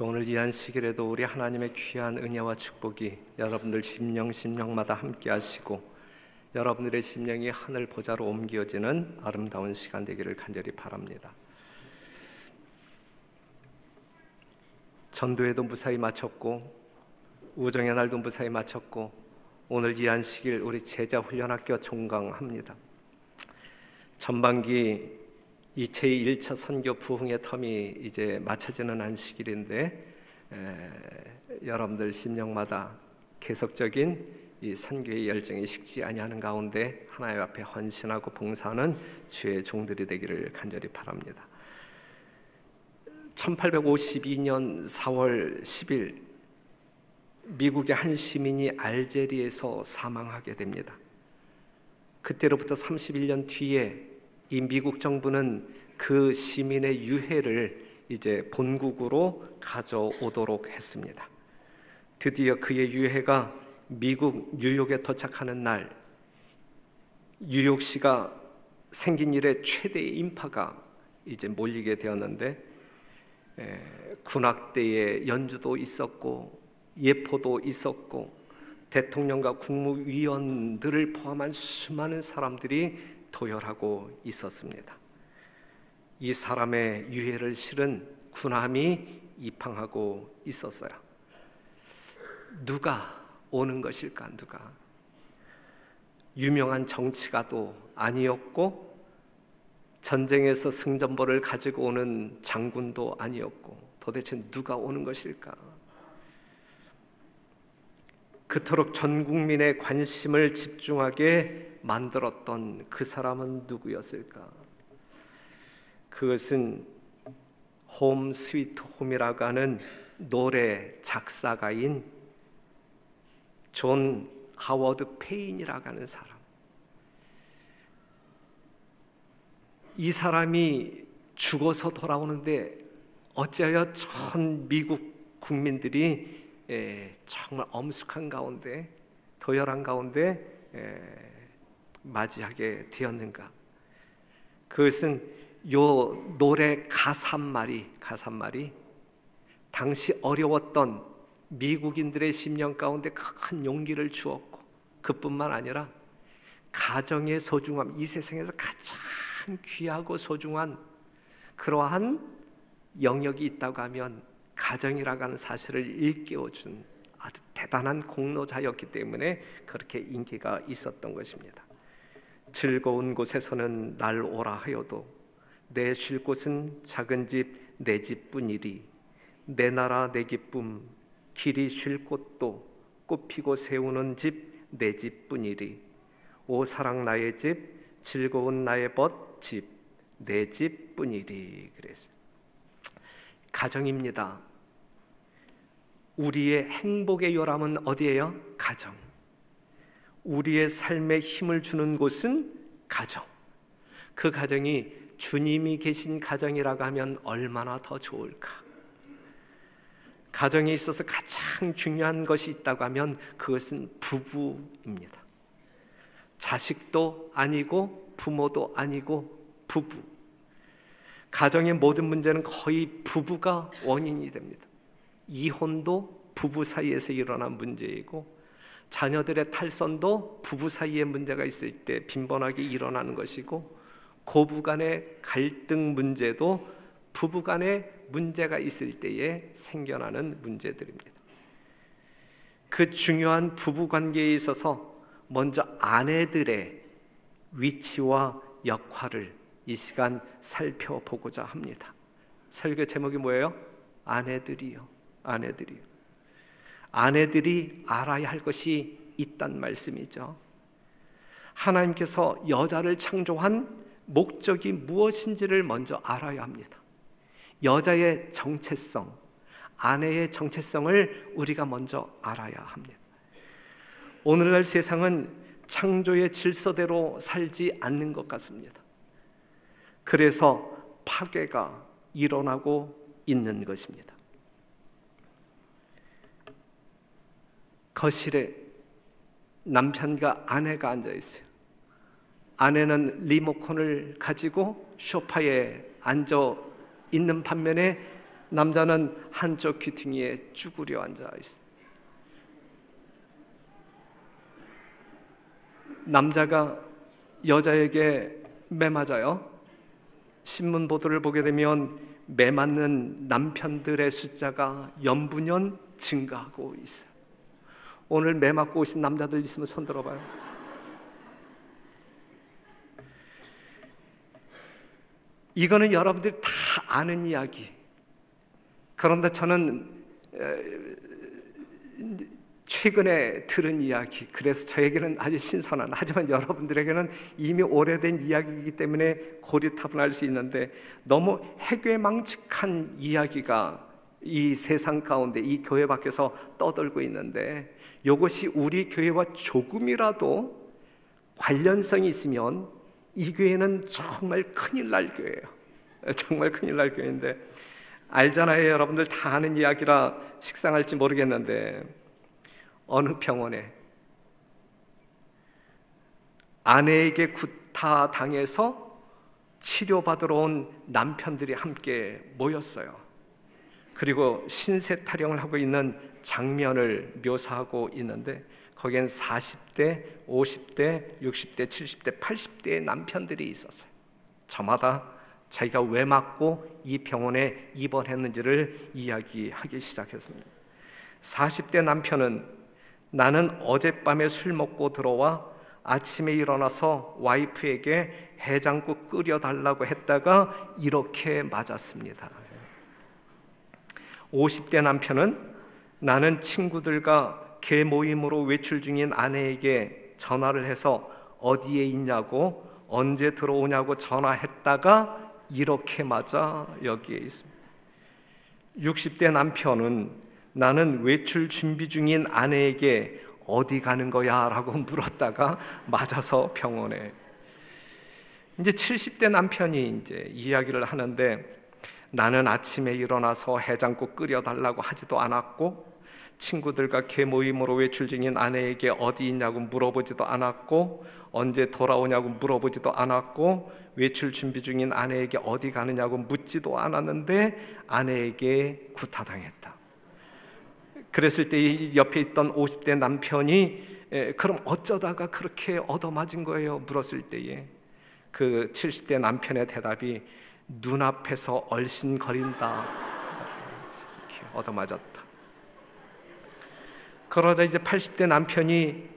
오늘 이 안식일에도 우리 하나님의 귀한 은혜와 축복이 여러분들 심령마다 함께 하시고 여러분들의 심령이 하늘 보좌로 옮겨지는 아름다운 시간 되기를 간절히 바랍니다. 전도회도 무사히 마쳤고 우정의 날도 무사히 마쳤고 오늘 이 안식일 우리 제자훈련학교 종강합니다. 전반기 제1차 선교 부흥의 텀이 이제 마쳐지는 안식일인데 여러분들 심령마다 계속적인 이 선교의 열정이 식지 아니하는 가운데 하나님 앞에 헌신하고 봉사하는 주의 종들이 되기를 간절히 바랍니다. 1852년 4월 10일 미국의 한 시민이 알제리에서 사망하게 됩니다. 그때로부터 31년 뒤에 이 미국 정부는 그 시민의 유해를 이제 본국으로 가져오도록 했습니다. 드디어 그의 유해가 미국 뉴욕에 도착하는 날, 뉴욕시가 생긴 이래 최대의 인파가 이제 몰리게 되었는데 군악대의 연주도 있었고 예포도 있었고 대통령과 국무위원들을 포함한 수많은 사람들이 도열하고 있었습니다. 이 사람의 유해를 실은 군함이 입항하고 있었어요. 누가 오는 것일까? 누가? 유명한 정치가도 아니었고 전쟁에서 승전보를 가지고 오는 장군도 아니었고 도대체 누가 오는 것일까? 그토록 전 국민의 관심을 집중하게 만들었던 그 사람은 누구였을까? 그것은 홈 스위트 홈이라고 하는 노래 작사가인 존 하워드 페인이라고 하는 사람. 이 사람이 죽어서 돌아오는데 어찌하여 전 미국 국민들이 정말 엄숙한 가운데 도열한 가운데 맞이하게 되었는가? 그것은 요 노래 가사말이 당시 어려웠던 미국인들의 심령 가운데 큰 용기를 주었고 그뿐만 아니라 가정의 소중함, 이 세상에서 가장 귀하고 소중한 그러한 영역이 있다고 하면 가정이라고 하는 사실을 일깨워준 아주 대단한 공로자였기 때문에 그렇게 인기가 있었던 것입니다. 즐거운 곳에서는 날 오라 하여도 내 쉴 곳은 작은 집 내 집뿐이리 내 나라 내 기쁨 길이 쉴 곳도 꽃피고 세우는 집 내 집뿐이리 오 사랑 나의 집 즐거운 나의 벗 집 내 집뿐이리. 그랬어요. 가정입니다. 우리의 행복의 요람은 어디예요? 가정. 우리의 삶에 힘을 주는 곳은 가정. 그 가정이 주님이 계신 가정이라고 하면 얼마나 더 좋을까? 가정에 있어서 가장 중요한 것이 있다고 하면 그것은 부부입니다. 자식도 아니고 부모도 아니고 부부. 가정의 모든 문제는 거의 부부가 원인이 됩니다. 이혼도 부부 사이에서 일어난 문제이고 자녀들의 탈선도 부부 사이에 문제가 있을 때 빈번하게 일어나는 것이고 고부간의 갈등 문제도 부부간의 문제가 있을 때에 생겨나는 문제들입니다. 그 중요한 부부관계에 있어서 먼저 아내들의 위치와 역할을 이 시간 살펴보고자 합니다. 설교 제목이 뭐예요? 아내들이요. 아내들이 알아야 할 것이 있단 말씀이죠. 하나님께서 여자를 창조한 목적이 무엇인지를 먼저 알아야 합니다. 여자의 정체성, 아내의 정체성을 우리가 먼저 알아야 합니다. 오늘날 세상은 창조의 질서대로 살지 않는 것 같습니다. 그래서 파괴가 일어나고 있는 것입니다. 거실에 남편과 아내가 앉아 있어요. 아내는 리모컨을 가지고 소파에 앉아 있는 반면에 남자는 한쪽 귀퉁이에 쭈그려 앉아 있어요. 남자가 여자에게 매 맞아요. 신문 보도를 보게 되면 매 맞는 남편들의 숫자가 연분연 증가하고 있어요. 오늘 매 맞고 오신 남자들 있으면 손 들어봐요. 이거는 여러분들이 다 아는 이야기. 그런데 저는 최근에 들은 이야기, 그래서 저에게는 아주 신선한, 하지만 여러분들에게는 이미 오래된 이야기이기 때문에 고리타분할 수 있는데, 너무 해괴망측한 이야기가 이 세상 가운데, 이 교회 밖에서 떠돌고 있는데, 이것이 우리 교회와 조금이라도 관련성이 있으면 이 교회는 정말 큰일 날 교회예요. 정말 큰일 날 교회인데, 알잖아요. 여러분들 다 아는 이야기라 식상할지 모르겠는데, 어느 병원에 아내에게 구타당해서 치료받으러 온 남편들이 함께 모였어요. 그리고 신세 타령을 하고 있는 장면을 묘사하고 있는데, 거기엔 40대, 50대, 60대, 70대, 80대의 남편들이 있었어요. 저마다 자기가 왜 맞고 이 병원에 입원했는지를 이야기하기 시작했습니다. 40대 남편은, 나는 어젯밤에 술 먹고 들어와 아침에 일어나서 와이프에게 해장국 끓여달라고 했다가 이렇게 맞았습니다. 50대 남편은, 나는 친구들과 개 모임으로 외출 중인 아내에게 전화를 해서 어디에 있냐고, 언제 들어오냐고 전화했다가 이렇게 맞아 여기에 있습니다. 60대 남편은, 나는 외출 준비 중인 아내에게 어디 가는 거야? 라고 물었다가 맞아서 병원에. 이제 70대 남편이 이제 이야기를 하는데, 나는 아침에 일어나서 해장국 끓여달라고 하지도 않았고, 친구들과 개 모임으로 외출 중인 아내에게 어디 있냐고 물어보지도 않았고, 언제 돌아오냐고 물어보지도 않았고, 외출 준비 중인 아내에게 어디 가느냐고 묻지도 않았는데 아내에게 구타당했다. 그랬을 때 옆에 있던 50대 남편이, 그럼 어쩌다가 그렇게 얻어맞은 거예요? 물었을 때에 그 70대 남편의 대답이, 눈앞에서 얼씬거린다. 이렇게 얻어맞았다. 그러자 이제 80대 남편이,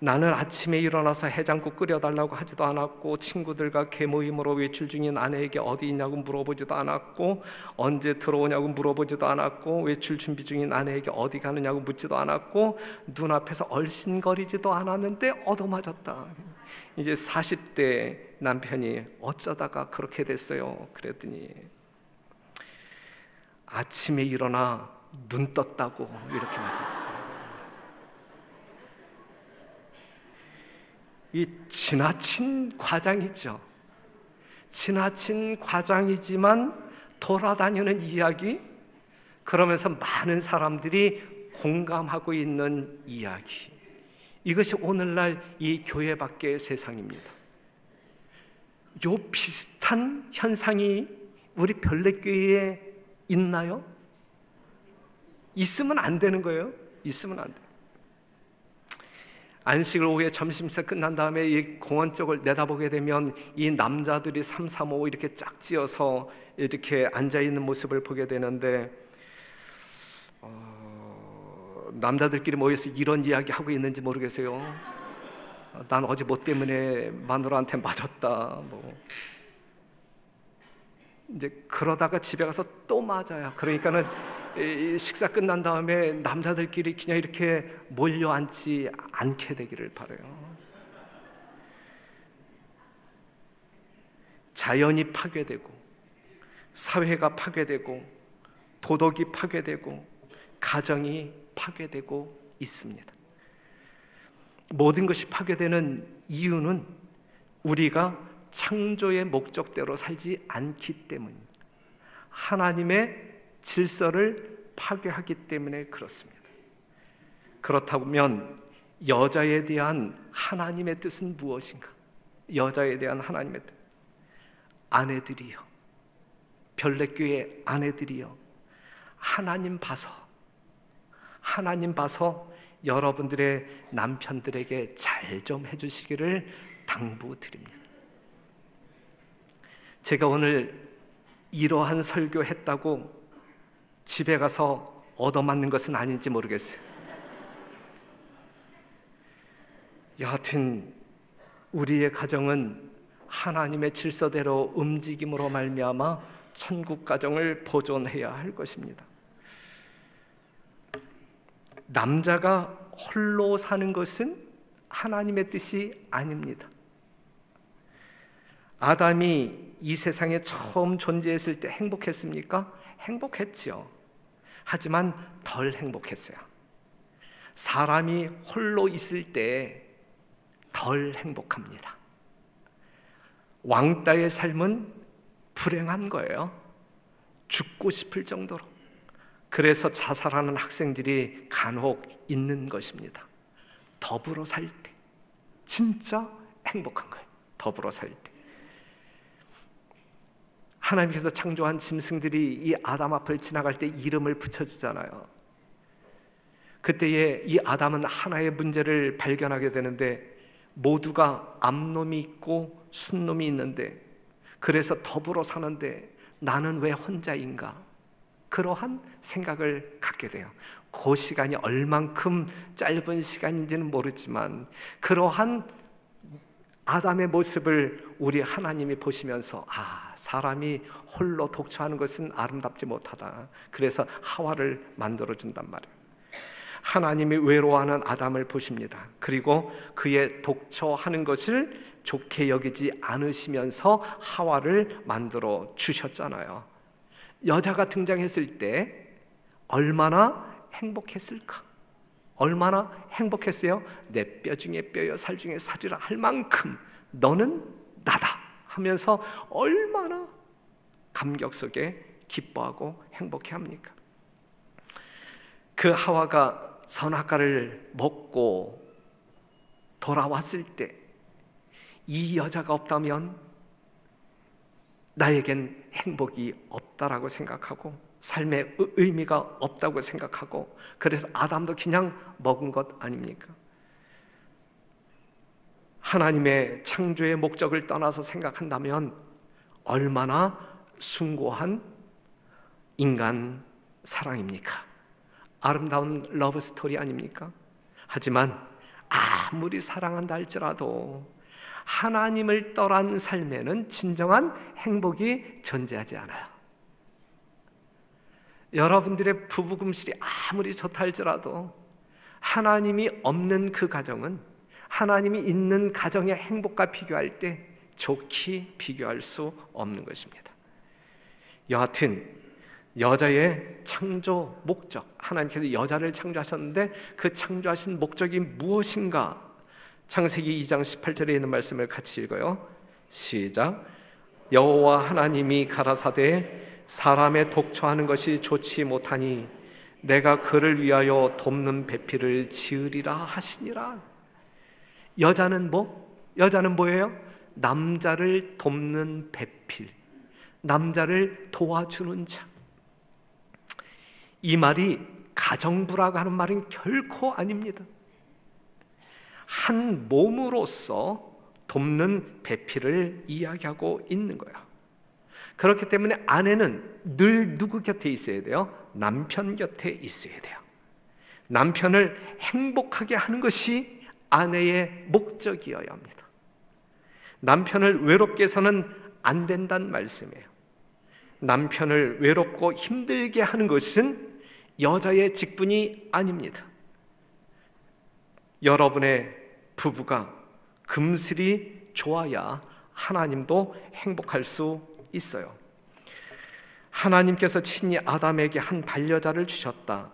나는 아침에 일어나서 해장국 끓여달라고 하지도 않았고, 친구들과 개모임으로 외출 중인 아내에게 어디 있냐고 물어보지도 않았고, 언제 들어오냐고 물어보지도 않았고, 외출 준비 중인 아내에게 어디 가느냐고 묻지도 않았고, 눈앞에서 얼씬거리지도 않았는데 얻어맞았다. 이제 40대 남편이, 어쩌다가 그렇게 됐어요? 그랬더니, 아침에 일어나 눈 떴다고 이렇게 맞았다. 이 지나친 과장이죠. 지나친 과장이지만 돌아다니는 이야기, 그러면서 많은 사람들이 공감하고 있는 이야기, 이것이 오늘날 이 교회 밖의 세상입니다. 요 비슷한 현상이 우리 별내교회에 있나요? 있으면 안 되는 거예요. 있으면 안 돼요. 안식을 오후에 점심사 끝난 다음에 이 공원 쪽을 내다보게 되면 이 남자들이 3, 3, 5 이렇게 짝지어서 이렇게 앉아있는 모습을 보게 되는데, 남자들끼리 모여서 이런 이야기 하고 있는지 모르겠어요. 난 어제 뭐 때문에 마누라한테 맞았다, 이제 그러다가 집에 가서 또 맞아요. 그러니까는 식사 끝난 다음에 남자들끼리 그냥 이렇게 몰려 앉지 않게 되기를 바라요. 자연이 파괴되고, 사회가 파괴되고, 도덕이 파괴되고, 가정이 파괴되고 있습니다. 모든 것이 파괴되는 이유는 우리가 창조의 목적대로 살지 않기 때문입니다. 하나님의 질서를 파괴하기 때문에 그렇습니다. 그렇다면 여자에 대한 하나님의 뜻은 무엇인가? 여자에 대한 하나님의 뜻, 아내들이여, 별내교회 아내들이여, 하나님 봐서 여러분들의 남편들에게 잘 좀 해주시기를 당부드립니다. 제가 오늘 이러한 설교했다고 집에 가서 얻어맞는 것은 아닌지 모르겠어요. 여하튼 우리의 가정은 하나님의 질서대로 움직임으로 말미암아 천국 가정을 보존해야 할 것입니다. 남자가 홀로 사는 것은 하나님의 뜻이 아닙니다. 아담이 이 세상에 처음 존재했을 때 행복했습니까? 행복했지요. 하지만 덜 행복했어요. 사람이 홀로 있을 때 덜 행복합니다. 왕따의 삶은 불행한 거예요. 죽고 싶을 정도로. 그래서 자살하는 학생들이 간혹 있는 것입니다. 더불어 살 때 진짜 행복한 거예요. 더불어 살 때. 하나님께서 창조한 짐승들이 이 아담 앞을 지나갈 때 이름을 붙여주잖아요. 그때에 이 아담은 하나의 문제를 발견하게 되는데, 모두가 암놈이 있고 순놈이 있는데, 그래서 더불어 사는데 나는 왜 혼자인가? 그러한 생각을 갖게 돼요. 그 시간이 얼만큼 짧은 시간인지는 모르지만 그러한 아담의 모습을 우리 하나님이 보시면서 사람이 홀로 독처하는 것은 아름답지 못하다. 그래서 하와를 만들어준단 말이에요. 하나님이 외로워하는 아담을 보십니다. 그리고 그의 독처하는 것을 좋게 여기지 않으시면서 하와를 만들어 주셨잖아요. 여자가 등장했을 때 얼마나 행복했을까? 얼마나 행복했어요? 내 뼈 중에 뼈여 살 중에 살이라 할 만큼 너는 나다 하면서 얼마나 감격 속에 기뻐하고 행복해합니까? 그 하와가 선악과를 먹고 돌아왔을 때 이 여자가 없다면 나에겐 행복이 없다라고 생각하고 삶의 의미가 없다고 생각하고, 그래서 아담도 그냥 먹은 것 아닙니까? 하나님의 창조의 목적을 떠나서 생각한다면 얼마나 숭고한 인간 사랑입니까? 아름다운 러브 스토리 아닙니까? 하지만 아무리 사랑한다 할지라도 하나님을 떠난 삶에는 진정한 행복이 존재하지 않아요. 여러분들의 부부금실이 아무리 좋다 할지라도 하나님이 없는 그 가정은 하나님이 있는 가정의 행복과 비교할 때 좋게 비교할 수 없는 것입니다. 여하튼 여자의 창조 목적, 하나님께서 여자를 창조하셨는데 그 창조하신 목적이 무엇인가? 창세기 2장 18절에 있는 말씀을 같이 읽어요. 시작. 여호와 하나님이 가라사대 사람의 독처하는 것이 좋지 못하니 내가 그를 위하여 돕는 배필을 지으리라 하시니라. 여자는 뭐예요? 남자를 돕는 배필, 남자를 도와주는 자. 이 말이 가정부라고 하는 말은 결코 아닙니다. 한 몸으로서 돕는 배필을 이야기하고 있는 거예요. 그렇기 때문에 아내는 늘 누구 곁에 있어야 돼요? 남편 곁에 있어야 돼요. 남편을 행복하게 하는 것이 아내의 목적이어야 합니다. 남편을 외롭게 해서는 안 된다는 말씀이에요. 남편을 외롭고 힘들게 하는 것은 여자의 직분이 아닙니다. 여러분의 부부가 금슬이 좋아야 하나님도 행복할 수 있어요. 하나님께서 친히 아담에게 한 반려자를 주셨다.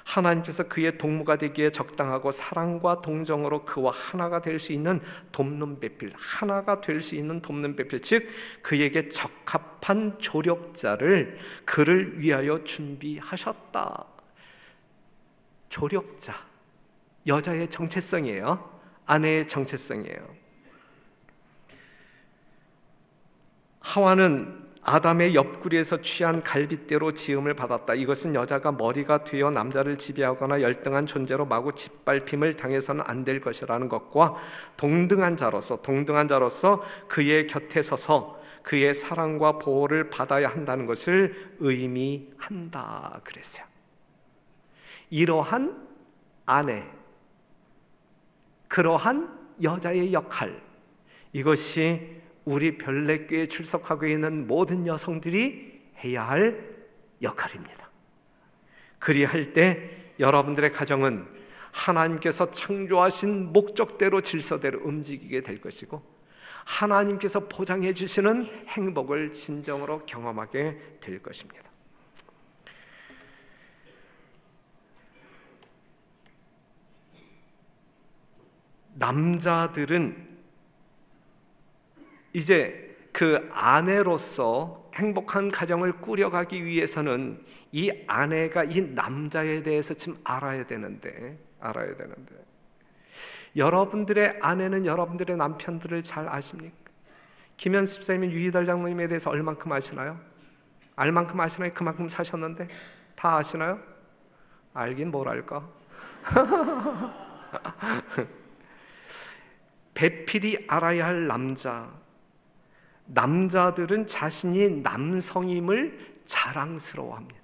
하나님께서 그의 동무가 되기에 적당하고 사랑과 동정으로 그와 하나가 될 수 있는 돕는 배필, 하나가 될 수 있는 돕는 배필, 즉 그에게 적합한 조력자를 그를 위하여 준비하셨다. 조력자, 여자의 정체성이에요. 아내의 정체성이에요. 하와는 아담의 옆구리에서 취한 갈빗대로 지음을 받았다. 이것은 여자가 머리가 되어 남자를 지배하거나 열등한 존재로 마구 짓밟힘을 당해서는 안 될 것이라는 것과 동등한 자로서 그의 곁에 서서 그의 사랑과 보호를 받아야 한다는 것을 의미한다 그랬어요. 이러한 아내, 그러한 여자의 역할, 이것이 우리 별내교회에 출석하고 있는 모든 여성들이 해야 할 역할입니다. 그리할 때 여러분들의 가정은 하나님께서 창조하신 목적대로 질서대로 움직이게 될 것이고, 하나님께서 보장해 주시는 행복을 진정으로 경험하게 될 것입니다. 남자들은 이제 그 아내로서 행복한 가정을 꾸려가기 위해서는 이 아내가 이 남자에 대해서 지금 알아야 되는데 여러분들의 아내는 여러분들의 남편들을 잘 아십니까? 김현수 집사님은 유희달 장로님에 대해서 얼만큼 아시나요? 알 만큼 아시나요? 그만큼 사셨는데 다 아시나요? 알긴 뭘 알까? 배필이 알아야 할 남자들은 자신이 남성임을 자랑스러워합니다.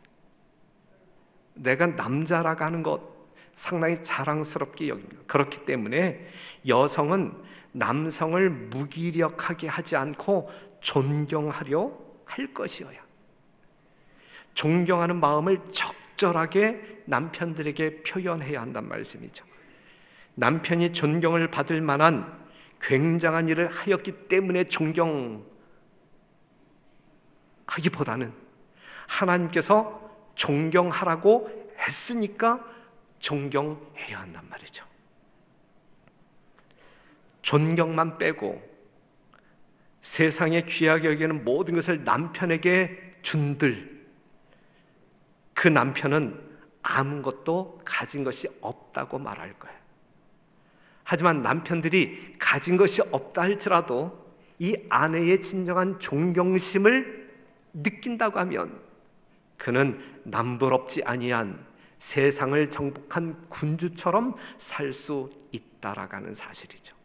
내가 남자라고 하는 것 상당히 자랑스럽게 여깁니다. 그렇기 때문에 여성은 남성을 무기력하게 하지 않고 존경하려 할 것이어야, 존경하는 마음을 적절하게 남편들에게 표현해야 한단 말씀이죠. 남편이 존경을 받을 만한 굉장한 일을 하였기 때문에 존경하기보다는 하나님께서 존경하라고 했으니까 존경해야 한단 말이죠. 존경만 빼고 세상에 귀하게 여기는 모든 것을 남편에게 준들, 그 남편은 아무것도 가진 것이 없다고 말할 거예요. 하지만 남편들이 가진 것이 없다 할지라도 이 아내의 진정한 존경심을 느낀다고 하면 그는 남부럽지 아니한 세상을 정복한 군주처럼 살 수 있다라는 사실이죠.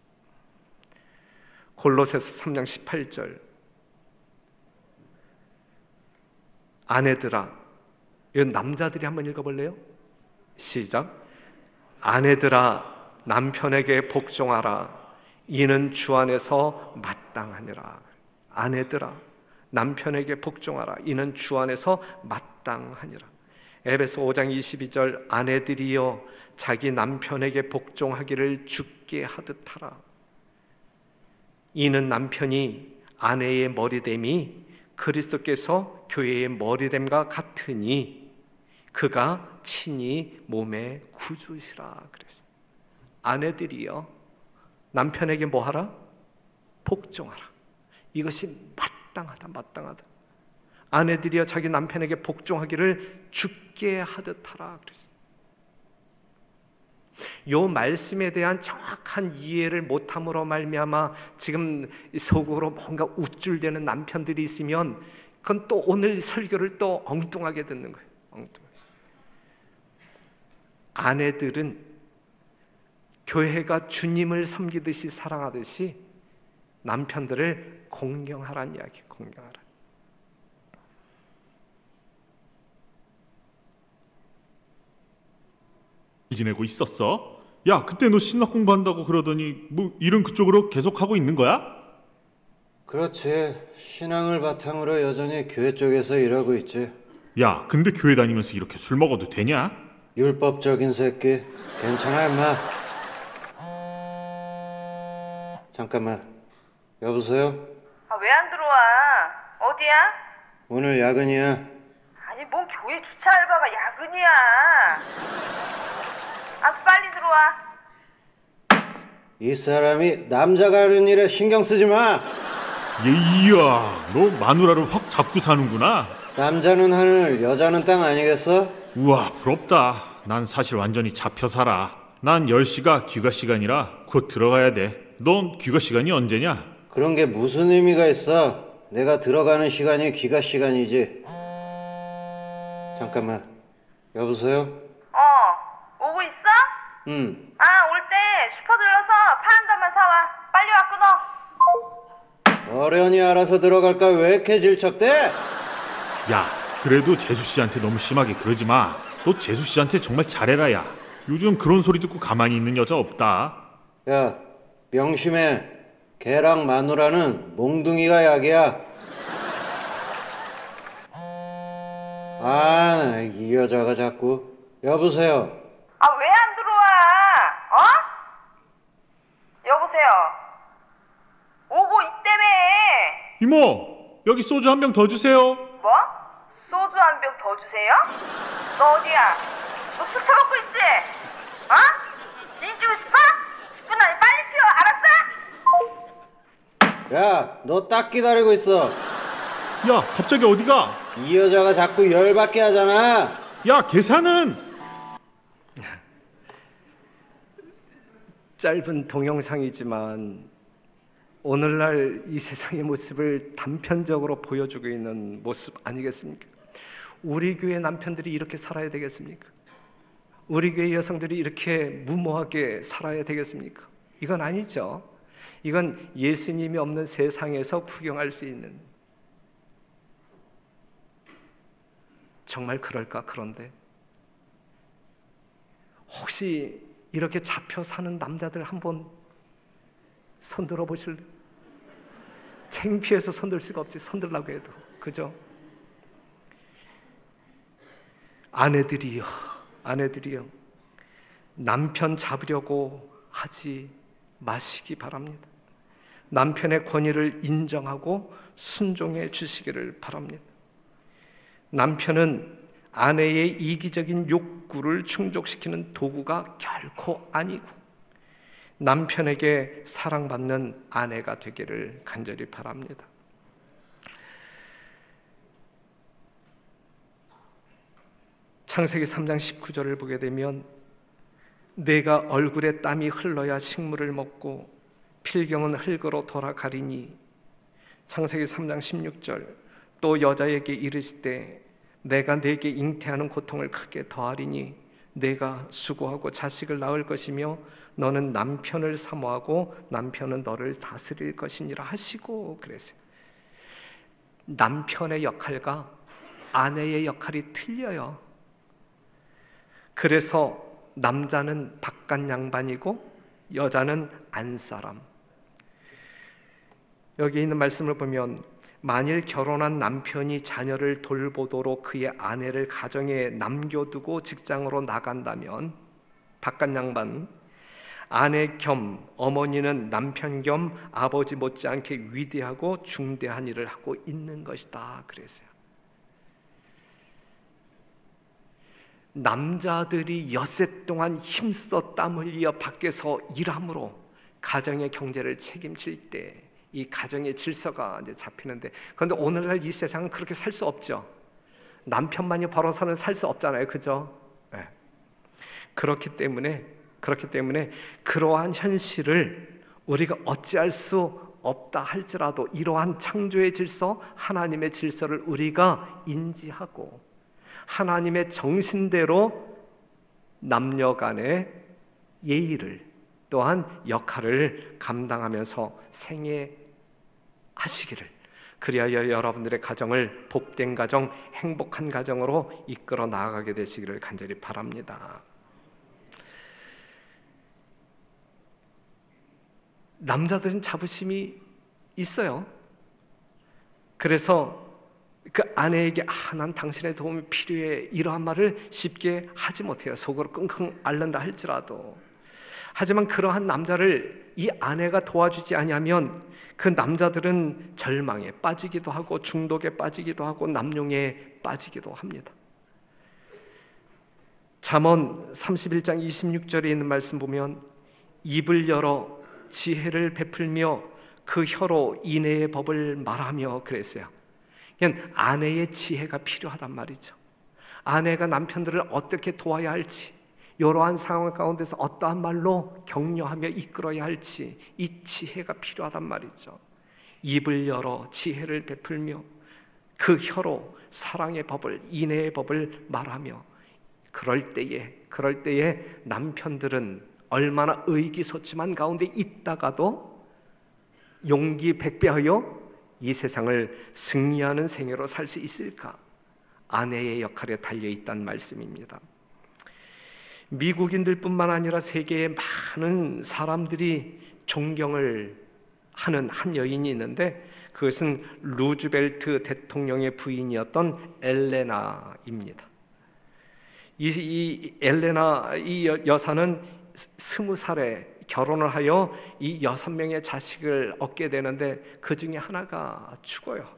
골로새서 3장 18절, 아내들아, 이건 남자들이 한번 읽어볼래요? 시작. 아내들아 남편에게 복종하라. 이는 주 안에서 마땅하니라. 아내들아 남편에게 복종하라. 이는 주 안에서 마땅하니라. 에베소 5장 22절, 아내들이여 자기 남편에게 복종하기를 주께 하듯 하라. 이는 남편이 아내의 머리됨이 그리스도께서 교회의 머리됨과 같으니 그가 친히 몸의 구주시라 그랬어요. 아내들이여 남편에게 뭐하라? 복종하라. 이것이 마땅하다. 아내들이여 자기 남편에게 복종하기를 주께 하듯 하라 그랬어요. 요 말씀에 대한 정확한 이해를 못함으로 말미암아 지금 속으로 뭔가 우쭐대는 남편들이 있으면 그건 또 오늘 설교를 또 엉뚱하게 듣는 거예요. 엉뚱하게. 아내들은 교회가 주님을 섬기듯이 사랑하듯이 남편들을 공경하라는 이야기, 공경하라. 지내고 있었어? 야, 그때 너 신학 공부한다고 그러더니 뭐 일은 그쪽으로 계속하고 있는 거야? 그렇지. 신앙을 바탕으로 여전히 교회 쪽에서 일하고 있지. 야, 근데 교회 다니면서 이렇게 술 먹어도 되냐? 율법적인 새끼. 괜찮아 임마. 잠깐만. 여보세요? 왜 안 들어와? 어디야? 오늘 야근이야. 아니 뭔 교회 주차 알바가 야근이야. 빨리 들어와. 이 사람이 남자가 하는 일에 신경 쓰지 마. 이야, 너 마누라를 확 잡고 사는구나. 남자는 하늘, 여자는 땅 아니겠어? 우와, 부럽다. 난 사실 완전히 잡혀 살아. 난 10시가 귀가 시간이라 곧 들어가야 돼. 넌 귀가 시간이 언제냐? 그런 게 무슨 의미가 있어? 내가 들어가는 시간이 귀가 시간이지. 잠깐만. 여보세요? 오고 있어? 응. 올 때 슈퍼 들러서 파 한 단만 사와. 빨리 와, 끊어. 어련히 알아서 들어갈까 왜 이렇게 질척대? 야, 그래도 재수 씨한테 너무 심하게 그러지 마. 너 재수 씨한테 정말 잘해라, 야. 요즘 그런 소리 듣고 가만히 있는 여자 없다. 야, 명심해. 개랑 마누라는 몽둥이가 약이야. 이 여자가 자꾸. 여보세요? 왜 안 들어와? 여보세요? 오고 있다며. 이모, 여기 소주 한 병 더 주세요. 뭐? 소주 한 병 더 주세요? 너 어디야? 너 술 처먹고 있지? 인주고 싶어? 10분 안에 빨리 튀어. 알았어? 야, 너 딱 기다리고 있어. 야, 갑자기 어디가? 이 여자가 자꾸 열받게 하잖아. 야, 계산은? 짧은 동영상이지만 오늘날 이 세상의 모습을 단편적으로 보여주고 있는 모습 아니겠습니까? 우리 교회 남편들이 이렇게 살아야 되겠습니까? 우리 교회 여성들이 이렇게 무모하게 살아야 되겠습니까? 이건 아니죠. 이건 예수님이 없는 세상에서 구경할 수 있는. 정말 그럴까? 그런데 혹시 이렇게 잡혀 사는 남자들 한번 손들어 보실래요? 창피해서 손들 수가 없지. 손들라고 해도. 그죠? 아내들이요, 남편 잡으려고 하지 마시기 바랍니다. 남편의 권위를 인정하고 순종해 주시기를 바랍니다. 남편은 아내의 이기적인 욕구를 충족시키는 도구가 결코 아니고 남편에게 사랑받는 아내가 되기를 간절히 바랍니다. 창세기 3장 19절을 보게 되면 내가 얼굴에 땀이 흘러야 식물을 먹고 필경은 흙으로 돌아가리니, 창세기 3장 16절 또 여자에게 이르시되 내가 네게 잉태하는 고통을 크게 더하리니 내가 수고하고 자식을 낳을 것이며 너는 남편을 사모하고 남편은 너를 다스릴 것이니라 하시고 그랬어요. 남편의 역할과 아내의 역할이 틀려요. 그래서 남자는 바깥 양반이고 여자는 안사람. 여기 있는 말씀을 보면 만일 결혼한 남편이 자녀를 돌보도록 그의 아내를 가정에 남겨두고 직장으로 나간다면 바깥 양반, 아내 겸 어머니는 남편 겸 아버지 못지않게 위대하고 중대한 일을 하고 있는 것이다 그랬어요. 남자들이 엿새 동안 힘써 땀 흘려 밖에서 일함으로 가정의 경제를 책임질 때 이 가정의 질서가 이제 잡히는데, 그런데 오늘날 이 세상은 그렇게 살 수 없죠. 남편만이 벌어서는 살 수 없잖아요, 그죠? 네. 그렇기 때문에 그러한 현실을 우리가 어찌할 수 없다 할지라도 이러한 창조의 질서, 하나님의 질서를 우리가 인지하고 하나님의 정신대로 남녀 간의 예의를 또한 역할을 감당하면서 생애하시기를, 그리하여 여러분들의 가정을 복된 가정, 행복한 가정으로 이끌어 나아가게 되시기를 간절히 바랍니다. 남자들은 자부심이 있어요. 그래서 그 아내에게 난 당신의 도움이 필요해 이러한 말을 쉽게 하지 못해요. 속으로 끙끙 앓는다 할지라도. 하지만 그러한 남자를 이 아내가 도와주지 아니하면 그 남자들은 절망에 빠지기도 하고 중독에 빠지기도 하고 남용에 빠지기도 합니다. 잠언 31장 26절에 있는 말씀 보면 입을 열어 지혜를 베풀며 그 혀로 인애의 법을 말하며 그랬어요. 그냥 아내의 지혜가 필요하단 말이죠. 아내가 남편들을 어떻게 도와야 할지, 이러한 상황 가운데서 어떠한 말로 격려하며 이끌어야 할지 이 지혜가 필요하단 말이죠. 입을 열어 지혜를 베풀며 그 혀로 사랑의 법을, 인애의 법을 말하며, 그럴 때에 남편들은 얼마나 의기소침한 가운데 있다가도 용기 백배하여 이 세상을 승리하는 생애로 살 수 있을까? 아내의 역할에 달려있다는 말씀입니다. 미국인들뿐만 아니라 세계의 많은 사람들이 존경을 하는 한 여인이 있는데, 그것은 루즈벨트 대통령의 부인이었던 엘레나입니다. 이 엘레나 이 여사는 20살에 결혼을 하여 이 6명의 자식을 얻게 되는데 그 중에 하나가 죽어요.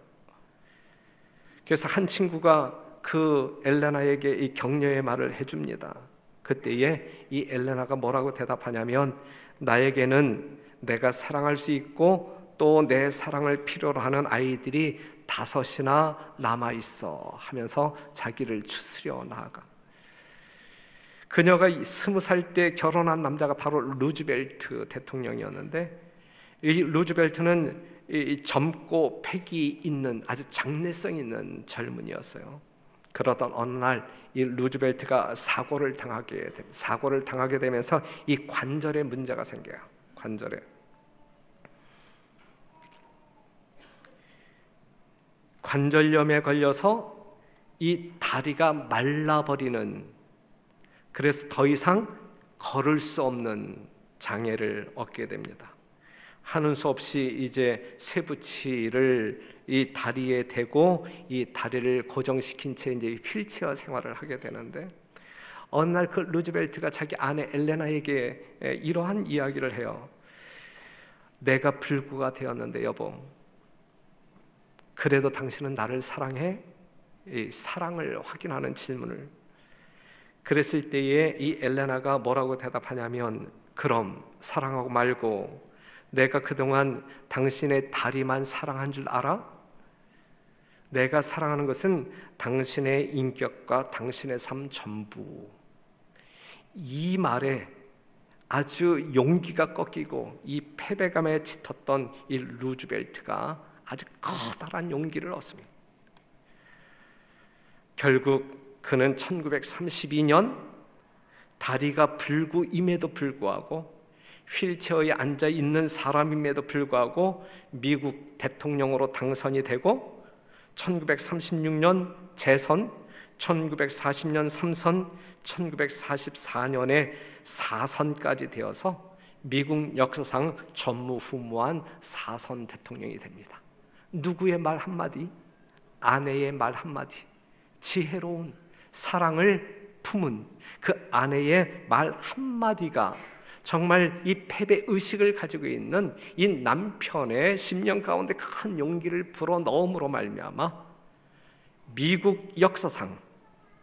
그래서 한 친구가 그 엘레나에게 이 격려의 말을 해줍니다. 그때에 이 엘레나가 뭐라고 대답하냐면, 나에게는 내가 사랑할 수 있고 또 내 사랑을 필요로 하는 아이들이 5이나 남아있어 하면서 자기를 추스려 나아가. 그녀가 20살 때 결혼한 남자가 바로 루즈벨트 대통령이었는데, 이 루즈벨트는 이 젊고 패기 있는 아주 장래성 있는 젊은이였어요. 그러던 어느 날 이 루즈벨트가 사고를 당하게 되면서 이 관절에 문제가 생겨요. 관절염에 걸려서 이 다리가 말라버리는, 그래서 더 이상 걸을 수 없는 장애를 얻게 됩니다. 하는 수 없이 이제 쇠붙이를 이 다리에 대고 이 다리를 고정시킨 채 이제 휠체어 생활을 하게 되는데, 어느 날 그 루즈벨트가 자기 아내 엘레나에게 이러한 이야기를 해요. 내가 불구가 되었는데 여보, 그래도 당신은 나를 사랑해? 이 사랑을 확인하는 질문을. 그랬을 때에 이 엘레나가 뭐라고 대답하냐면, 그럼 사랑하고 말고 내가 그동안 당신의 다리만 사랑한 줄 알아? 내가 사랑하는 것은 당신의 인격과 당신의 삶 전부. 이 말에 아주 용기가 꺾이고 이 패배감에 짙었던 이 루즈벨트가 아주 커다란 용기를 얻습니다. 결국 그는 1932년 다리가 불구임에도 불구하고, 휠체어에 앉아 있는 사람임에도 불구하고 미국 대통령으로 당선이 되고, 1936년 재선, 1940년 3선, 1944년에 4선까지 되어서 미국 역사상 전무후무한 4선 대통령이 됩니다. 누구의 말 한마디? 아내의 말 한마디. 지혜로운 사랑을 품은 그 아내의 말 한마디가 정말 이 패배 의식을 가지고 있는 이 남편의 심령 가운데 큰 용기를 불어넣음으로 말미암아 미국 역사상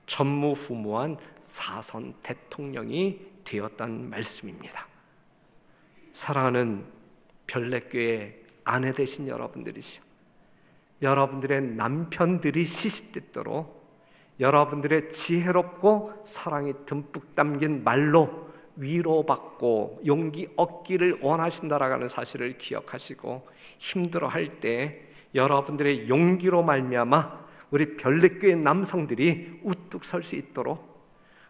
전무후무한 4선 대통령이 되었다는 말씀입니다. 사랑하는 별내교회 아내 되신 여러분들이시오, 여러분들의 남편들이 시시때때로 여러분들의 지혜롭고 사랑이 듬뿍 담긴 말로 위로받고 용기 얻기를 원하신다라는 사실을 기억하시고, 힘들어할 때 여러분들의 용기로 말미암아 우리 별내교회 남성들이 우뚝 설 수 있도록,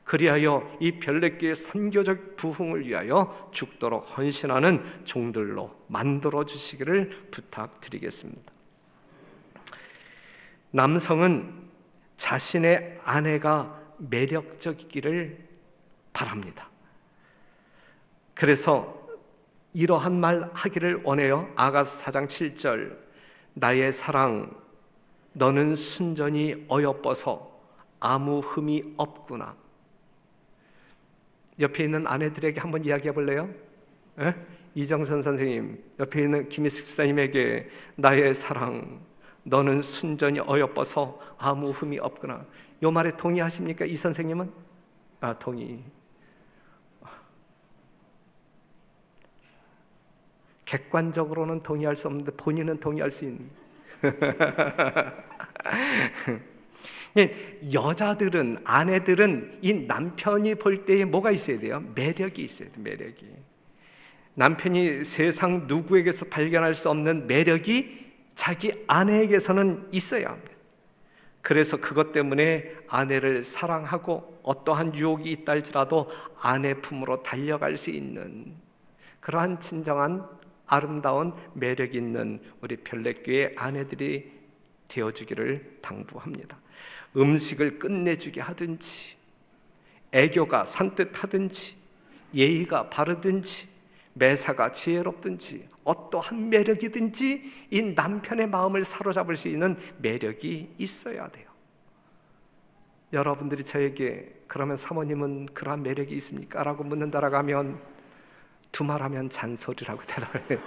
그리하여 이 별내교회 선교적 부흥을 위하여 죽도록 헌신하는 종들로 만들어 주시기를 부탁드리겠습니다. 남성은 자신의 아내가 매력적이기를 바랍니다. 그래서 이러한 말 하기를 원해요. 아가서 4장 7절, 나의 사랑, 너는 순전히 어여뻐서 아무 흠이 없구나. 옆에 있는 아내들에게 한번 이야기해 볼래요? 에? 이정선 선생님, 옆에 있는 김희숙 집사님에게 나의 사랑, 너는 순전히 어여뻐서 아무 흠이 없구나. 이 말에 동의하십니까? 이 선생님은? 동의. 객관적으로는 동의할 수 없는데 본인은 동의할 수 있는. 여자들은, 아내들은 이 남편이 볼 때에 뭐가 있어야 돼요? 매력이 있어야 돼요. 매력이. 남편이 세상 누구에게서 발견할 수 없는 매력이 자기 아내에게서는 있어야 합니다. 그래서 그것 때문에 아내를 사랑하고 어떠한 유혹이 있다 할지라도 아내 품으로 달려갈 수 있는 그러한 진정한 아름다운 매력 있는 우리 별내교회 아내들이 되어주기를 당부합니다. 음식을 끝내주게 하든지, 애교가 산뜻하든지, 예의가 바르든지, 매사가 지혜롭든지, 어떠한 매력이든지 이 남편의 마음을 사로잡을 수 있는 매력이 있어야 돼요. 여러분들이 저에게 그러면 사모님은 그러한 매력이 있습니까? 라고 묻는다라고 하면 두말하면 잔소리라고 대답을 해요.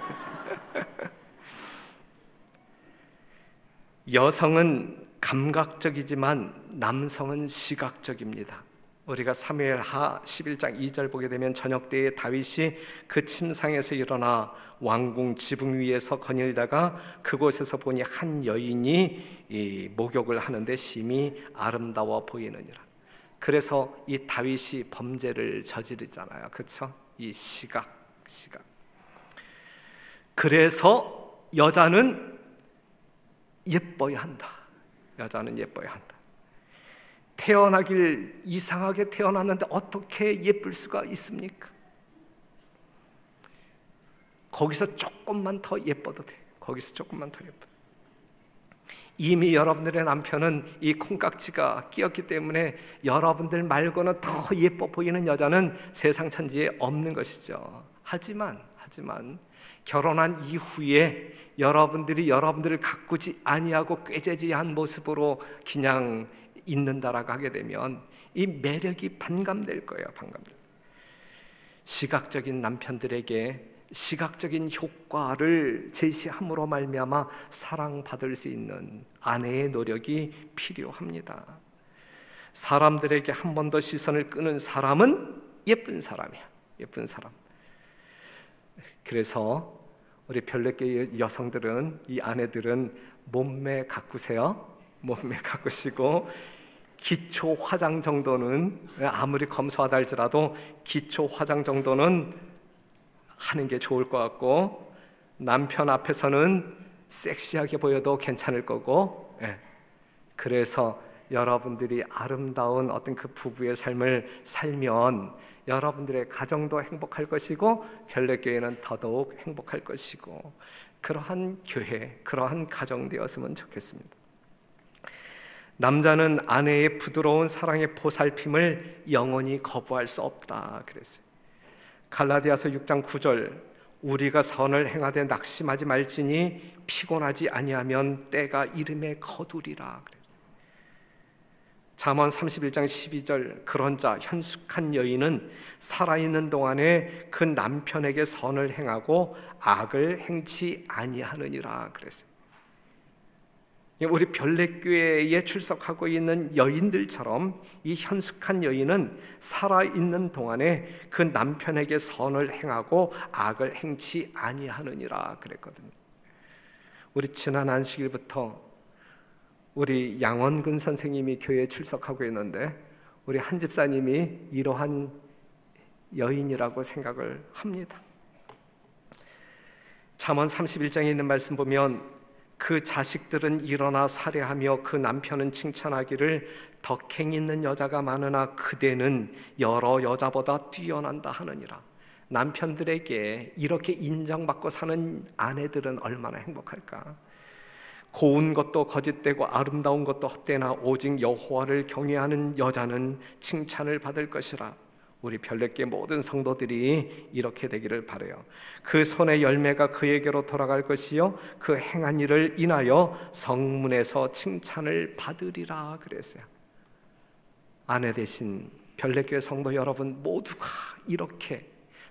여성은 감각적이지만 남성은 시각적입니다. 우리가 사무엘하 11장 2절 보게 되면 저녁 때에 다윗이 그 침상에서 일어나 왕궁 지붕 위에서 거닐다가 그곳에서 보니 한 여인이 이 목욕을 하는데 심히 아름다워 보이느니라. 그래서 이 다윗이 범죄를 저지르잖아요. 그렇죠? 이 시각. 그래서 여자는 예뻐야 한다. 여자는 예뻐야 한다. 태어나길 이상하게 태어났는데 어떻게 예쁠 수가 있습니까? 거기서 조금만 더 예뻐도 돼. 거기서 조금만 더 예뻐. 이미 여러분들의 남편은 이 콩깍지가 끼었기 때문에 여러분들 말고는 더 예뻐 보이는 여자는 세상 천지에 없는 것이죠. 하지만 결혼한 이후에 여러분들이 여러분들을 가꾸지 아니하고 꾀죄죄한 모습으로 그냥 있는다라고 하게 되면 이 매력이 반감될 거예요. 시각적인 남편들에게 시각적인 효과를 제시함으로 말미암아 사랑받을 수 있는 아내의 노력이 필요합니다. 사람들에게 한 번 더 시선을 끄는 사람은 예쁜 사람이야. 예쁜 사람. 그래서 우리 별내교회 여성들은, 이 아내들은 몸매 가꾸세요. 몸매 가꾸시고 기초 화장 정도는 아무리 검소하다 할지라도 기초 화장 정도는 하는 게 좋을 것 같고, 남편 앞에서는 섹시하게 보여도 괜찮을 거고, 그래서 여러분들이 아름다운 어떤 그 부부의 삶을 살면 여러분들의 가정도 행복할 것이고 별내교회는 더더욱 행복할 것이고, 그러한 교회, 그러한 가정 되었으면 좋겠습니다. 남자는 아내의 부드러운 사랑의 보살핌을 영원히 거부할 수 없다 그랬어요. 갈라디아서 6장 9절, 우리가 선을 행하되 낙심하지 말지니 피곤하지 아니하면 때가 이름에 거두리라 그랬어요. 잠언 31장 12절, 그런 자 현숙한 여인은 살아있는 동안에 그 남편에게 선을 행하고 악을 행치 아니하느니라 그랬어요. 우리 별내교회에 출석하고 있는 여인들처럼 이 현숙한 여인은 살아있는 동안에 그 남편에게 선을 행하고 악을 행치 아니하느니라 그랬거든요. 우리 지난 안식일부터 우리 양원근 선생님이 교회에 출석하고 있는데 우리 한 집사님이 이러한 여인이라고 생각을 합니다. 잠언 31장에 있는 말씀 보면 그 자식들은 일어나 살해하며 그 남편은 칭찬하기를 덕행 있는 여자가 많으나 그대는 여러 여자보다 뛰어난다 하느니라. 남편들에게 이렇게 인정받고 사는 아내들은 얼마나 행복할까. 고운 것도 거짓되고 아름다운 것도 헛되나 오직 여호와를 경외하는 여자는 칭찬을 받을 것이라. 우리 별내교회 모든 성도들이 이렇게 되기를 바라요. 그 손의 열매가 그에게로 돌아갈 것이요 그 행한 일을 인하여 성문에서 칭찬을 받으리라 그랬어요. 아내 되신 별내교회 성도 여러분 모두가 이렇게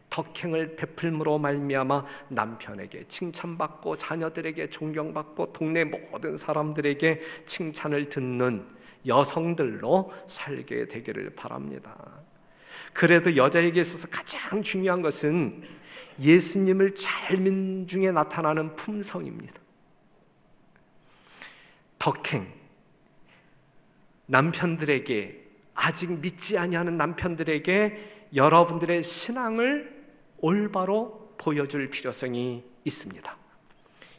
덕행을 베풀므로 말미암아 남편에게 칭찬받고 자녀들에게 존경받고 동네 모든 사람들에게 칭찬을 듣는 여성들로 살게 되기를 바랍니다. 그래도 여자에게 있어서 가장 중요한 것은 예수님을 잘 믿는 중에 나타나는 품성입니다. 덕행, 남편들에게, 아직 믿지 아니하는 남편들에게 여러분들의 신앙을 올바로 보여줄 필요성이 있습니다.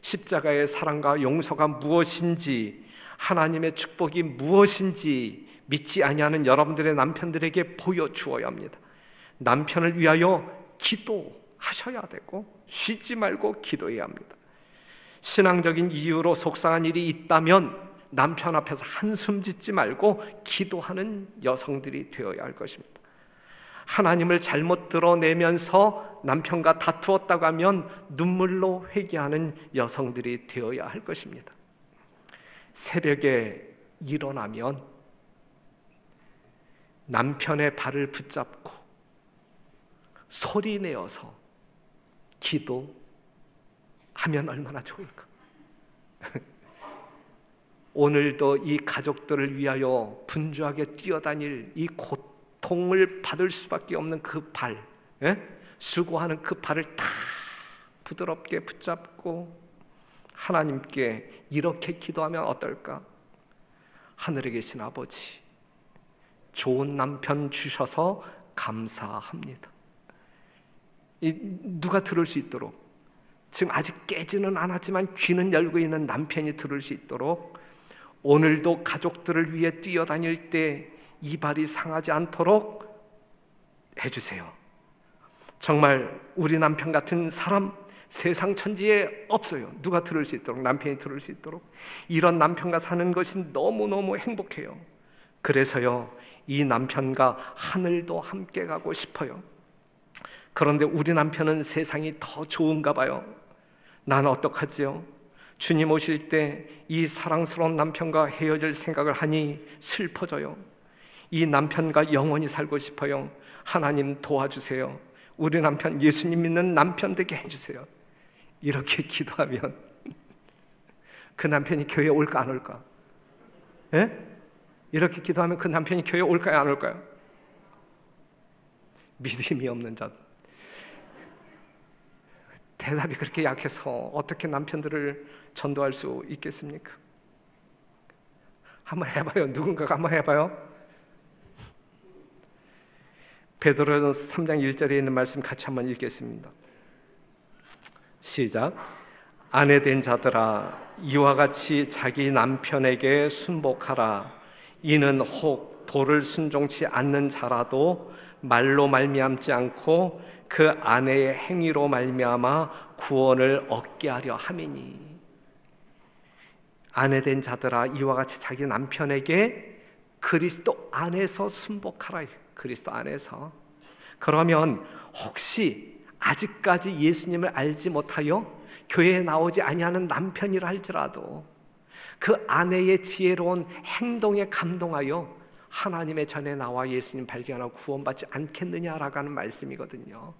십자가의 사랑과 용서가 무엇인지, 하나님의 축복이 무엇인지 믿지 아니하는 여러분들의 남편들에게 보여주어야 합니다. 남편을 위하여 기도하셔야 되고 쉬지 말고 기도해야 합니다. 신앙적인 이유로 속상한 일이 있다면 남편 앞에서 한숨 짓지 말고 기도하는 여성들이 되어야 할 것입니다. 하나님을 잘못 드러내면서 남편과 다투었다고 하면 눈물로 회개하는 여성들이 되어야 할 것입니다. 새벽에 일어나면 남편의 발을 붙잡고 소리내어서 기도하면 얼마나 좋을까? 오늘도 이 가족들을 위하여 분주하게 뛰어다닐 이 고통을 받을 수밖에 없는 그 발, 수고하는 그 발을 다 부드럽게 붙잡고 하나님께 이렇게 기도하면 어떨까? 하늘에 계신 아버지, 좋은 남편 주셔서 감사합니다. 누가 들을 수 있도록, 지금 아직 깨지는 않았지만 귀는 열고 있는 남편이 들을 수 있도록 오늘도 가족들을 위해 뛰어다닐 때 이 발이 상하지 않도록 해주세요. 정말 우리 남편 같은 사람 세상 천지에 없어요. 누가 들을 수 있도록, 남편이 들을 수 있도록. 이런 남편과 사는 것이 너무너무 행복해요. 그래서요, 이 남편과 하늘도 함께 가고 싶어요. 그런데 우리 남편은 세상이 더 좋은가 봐요. 나는 어떡하지요? 주님 오실 때 이 사랑스러운 남편과 헤어질 생각을 하니 슬퍼져요. 이 남편과 영원히 살고 싶어요. 하나님 도와주세요. 우리 남편 예수님 믿는 남편 되게 해주세요. 이렇게 기도하면 그 남편이 교회에 올까 안 올까? 이렇게 기도하면 그 남편이 교회에 올까요 안 올까요? 믿음이 없는 자, 대답이 그렇게 약해서 어떻게 남편들을 전도할 수 있겠습니까? 한번 해봐요. 누군가가 한번 해봐요. 베드로전서 3장 1절에 있는 말씀 같이 한번 읽겠습니다. 시작. 아내 된 자들아, 이와 같이 자기 남편에게 순복하라. 이는 혹 도를 순종치 않는 자라도 말로 말미암지 않고 그 아내의 행위로 말미암아 구원을 얻게 하려 함이니. 아내 된 자들아, 이와 같이 자기 남편에게 그리스도 안에서 순복하라. 그리스도 안에서. 그러면 혹시 아직까지 예수님을 알지 못하여 교회에 나오지 아니하는 남편이라 할지라도 그 아내의 지혜로운 행동에 감동하여 하나님의 전에 나와 예수님 발견하고 구원받지 않겠느냐라고 하는 말씀이거든요.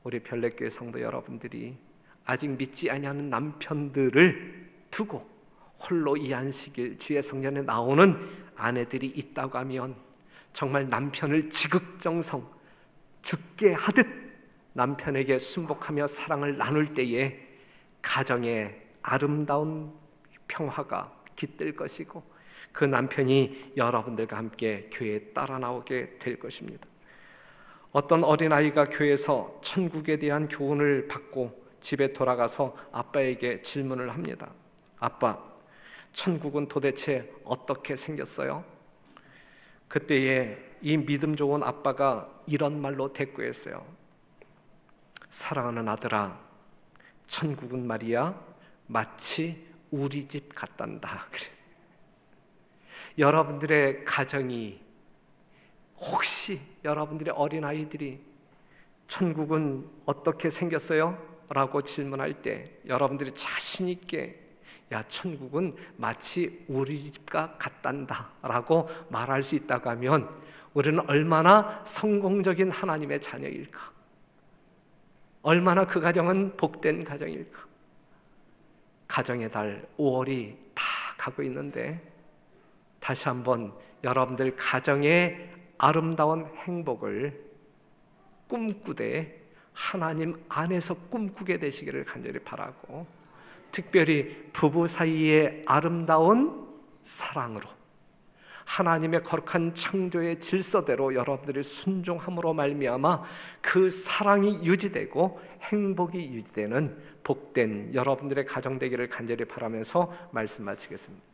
우리 별내교회 성도 여러분들이 아직 믿지 아니하는 남편들을 두고 홀로 이 안식일 주의 성전에 나오는 아내들이 있다고 하면 정말 남편을 지극정성 죽게 하듯 남편에게 순복하며 사랑을 나눌 때에 가정에 아름다운 평화가 깃들 것이고 그 남편이 여러분들과 함께 교회에 따라 나오게 될 것입니다. 어떤 어린아이가 교회에서 천국에 대한 교훈을 받고 집에 돌아가서 아빠에게 질문을 합니다. 아빠, 천국은 도대체 어떻게 생겼어요? 그때에 이 믿음 좋은 아빠가 이런 말로 대꾸했어요. 사랑하는 아들아, 천국은 말이야 마치 우리 집 같단다. 그래서 여러분들의 가정이, 혹시 여러분들의 어린아이들이 천국은 어떻게 생겼어요? 라고 질문할 때 여러분들이 자신 있게 야, 천국은 마치 우리 집과 같단다 라고 말할 수 있다고 하면 우리는 얼마나 성공적인 하나님의 자녀일까? 얼마나 그 가정은 복된 가정일까? 가정의 달 5월이 다 가고 있는데 다시 한번 여러분들 가정의 아름다운 행복을 꿈꾸되 하나님 안에서 꿈꾸게 되시기를 간절히 바라고, 특별히 부부 사이의 아름다운 사랑으로 하나님의 거룩한 창조의 질서대로 여러분들의 순종함으로 말미암아 그 사랑이 유지되고 행복이 유지되는 복된 여러분들의 가정 되기를 간절히 바라면서 말씀 마치겠습니다.